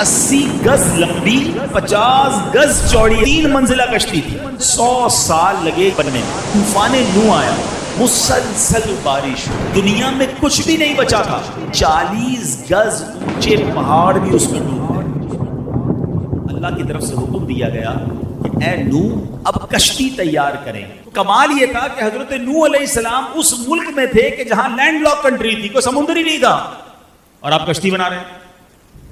80 गज लंबी 50 गज चौड़ी 3 मंजिला कश्ती थी। 100 साल लगे बनने में। तूफान नूह आया, मुसलसल बारिश, दुनिया में कुछ भी नहीं बचा था। 40 गज ऊंचे पहाड़ भी उसमें डूब गए। अल्लाह की तरफ से हुक्म दिया गया कि ऐ नूह अब कश्ती तैयार करें। कमाल ये था कि हजरत नूह अलैहिस्सलाम उस मुल्क में थे कि जहां लैंडलॉक कंट्री थी, कोई समुद्र ही नहीं था, और आप कश्ती बना रहे हैं।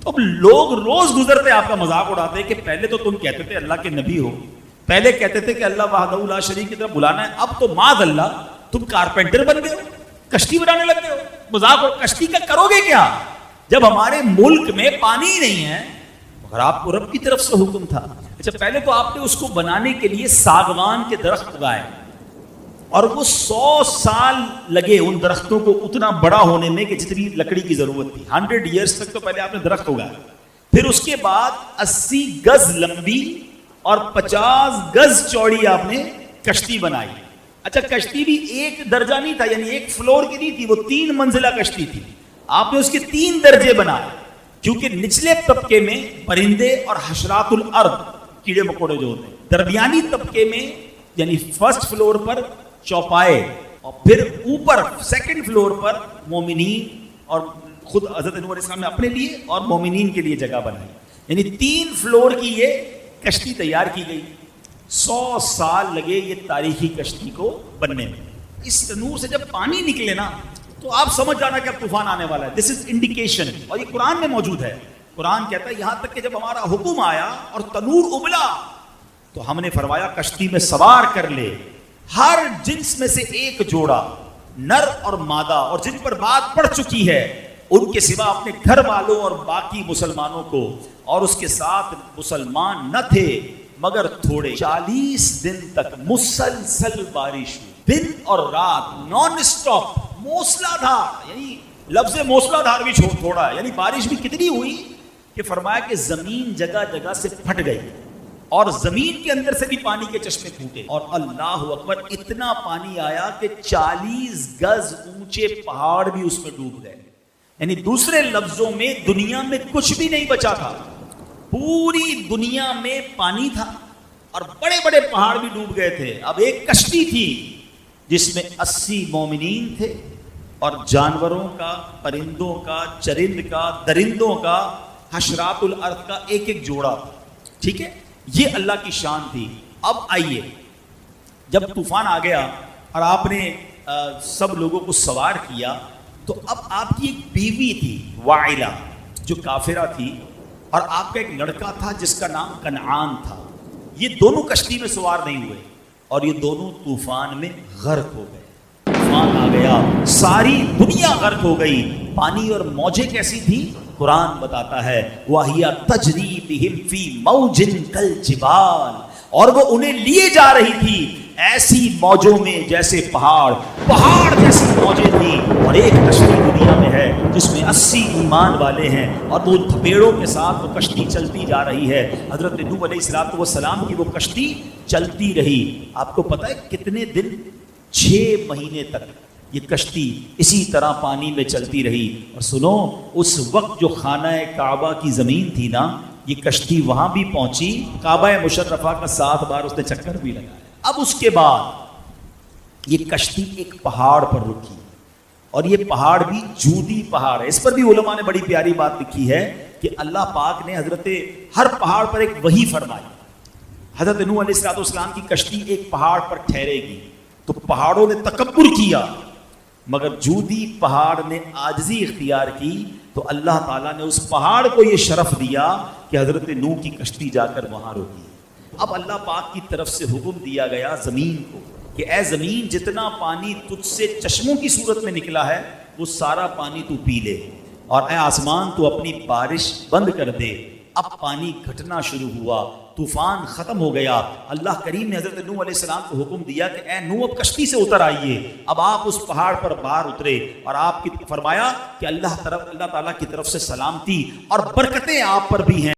तो लोग रोज गुजरते आपका मजाक उड़ाते कि पहले तो तुम कहते थे अल्लाह के नबी हो, पहले कहते थे कि अल्लाह वहदहू ला शरीक की तरफ बुलाना है, अब तो माद अल्लाह तुम कारपेंटर बन गए हो, कश्ती बनाने लग गए हो। मजाक, कश्ती का करोगे क्या जब हमारे मुल्क में पानी ही नहीं है? मगर आपको रब की तरफ से हुक्म था। अच्छा, पहले तो आपने उसको बनाने के लिए सागवान के दरख्त उगाए, और वो 100 साल लगे उन दरख्तों को उतना बड़ा होने में कि जितनी लकड़ी की जरूरत थी। 100 ईयर्स तक तो पहले आपने दरख्त उगाया, फिर उसके बाद 80 गज लंबी और 50 गज चौड़ी आपने कश्ती बनाई। अच्छा, कश्ती भी एक दर्जा नहीं था, यानी एक फ्लोर की नहीं थी, वो 3 मंजिला कश्ती थी। आपने उसके 3 दर्जे बनाए, क्योंकि निचले तबके में परिंदे और हशरातुल अर्द, कीड़े मकोड़े जो होते हैं, दरमियानी तबके में यानी फर्स्ट फ्लोर पर चौपाए, और फिर ऊपर सेकंड फ्लोर पर मोमिनीन, और खुद हज़रत नूह अलैहिस्सलाम ने अपने लिए और मोमिनीन के लिए जगह बनाई। यानी 3 फ्लोर की ये कश्ती तैयार की गई। 100 साल लगे ये तारीखी कश्ती को बनने में। इस तनूर से जब पानी निकले ना, तो आप समझ जाना कि अब तूफान आने वाला है। दिस इज इंडिकेशन, और ये कुरान में मौजूद है। कुरान कहता है यहां तक कि जब हमारा हुक्म आया और तनूर उबला, तो हमने फरमाया कश्ती में सवार कर ले हर जिन्स में से एक जोड़ा, नर और मादा, और जिन पर बात पड़ चुकी है उनके सिवा अपने घर वालों और बाकी मुसलमानों को, और उसके साथ मुसलमान न थे मगर थोड़े। 40 दिन तक मुसलसल बारिश हुई, दिन और रात नॉन स्टॉप, मूसलाधार। यानी लफ्ज मूसलाधार भी थोड़ा है, यानी बारिश भी कितनी हुई कि फरमाया कि जमीन जगह जगह से फट गई, और जमीन के अंदर से भी पानी के चश्मे फूटे, और अल्लाह अकबर, इतना पानी आया कि 40 गज ऊंचे पहाड़ भी उसमें डूब गए। यानी दूसरे लफ्जों में दुनिया में कुछ भी नहीं बचा था, पूरी दुनिया में पानी था, और बड़े बड़े पहाड़ भी डूब गए थे। अब एक कश्ती थी जिसमें 80 मोमिनीन थे, और जानवरों का, परिंदों का, चरिंद का, दरिंदों का, हशरातुल अर्द का एक एक जोड़ा था। ठीक है, ये अल्लाह की शान थी। अब आइए, जब तूफान आ गया और आपने सब लोगों को सवार किया, तो अब आपकी एक बीवी थी वाइला, जो काफिरा थी, और आपका एक लड़का था जिसका नाम कनान था। ये दोनों कश्ती में सवार नहीं हुए, और ये दोनों तूफान में गर्क हो गए। तूफान आ गया, सारी दुनिया गर्क हो गई। पानी और मौजें कैसी थी? कुरान बताता है वाहिया तजरी बिहिम फी मौजिन कल जिबाल, और वो उन्हें लिए जा रही थी ऐसी मौजों में जैसे पहाड़ जैसी मौजें थी। और एक कश्ती दुनिया में है जिसमें 80 ईमान वाले हैं, और वो थपेड़ों के साथ वो कश्ती चलती जा रही है। हजरत नूह अलैहिस्सलाम की वो कश्ती चलती रही। आपको पता है कितने दिन? 6 महीने तक ये कश्ती इसी तरह पानी में चलती रही। और सुनो, उस वक्त जो खाना काबा की जमीन थी ना, ये कश्ती वहां भी पहुंची, काबा मुशर्रफा का 7 बार उसने चक्कर भी लगाया। अब उसके बाद ये कश्ती एक पहाड़ पर रुकी, और ये पहाड़ भी जूदी पहाड़ है। इस पर भी उलमा ने बड़ी प्यारी बात लिखी है कि अल्लाह पाक ने हर पहाड़ पर एक वही फरमाई। हजरत नूह अलैहिस्सलाम की कश्ती एक पहाड़ पर ठहरेगी, तो पहाड़ों ने तकब्बुर किया, मगर जूदी पहाड़ ने आजिज़ी इख्तियार की, तो अल्लाह ताला ने उस पहाड़ को ये शरफ दिया कि हजरत नूह की कश्ती जाकर वहां रुकी। अब अल्लाह पाक की तरफ से हुक्म दिया गया जमीन को कि ऐ जमीन, जितना पानी तुझसे चश्मों की सूरत में निकला है वो सारा पानी तू पी ले, और ऐ आसमान तू अपनी बारिश बंद कर दे। अब पानी घटना शुरू हुआ, तूफान खत्म हो गया। अल्लाह करीम ने हजरत नूह अलैहिस्सलाम को हुक्म दिया कि ऐ नूह, अब कश्ती से उतर आइए। अब आप उस पहाड़ पर बाहर उतरे, और आपकी फरमाया कि अल्लाह ताला की तरफ से सलामती और बरकतें आप पर भी हैं।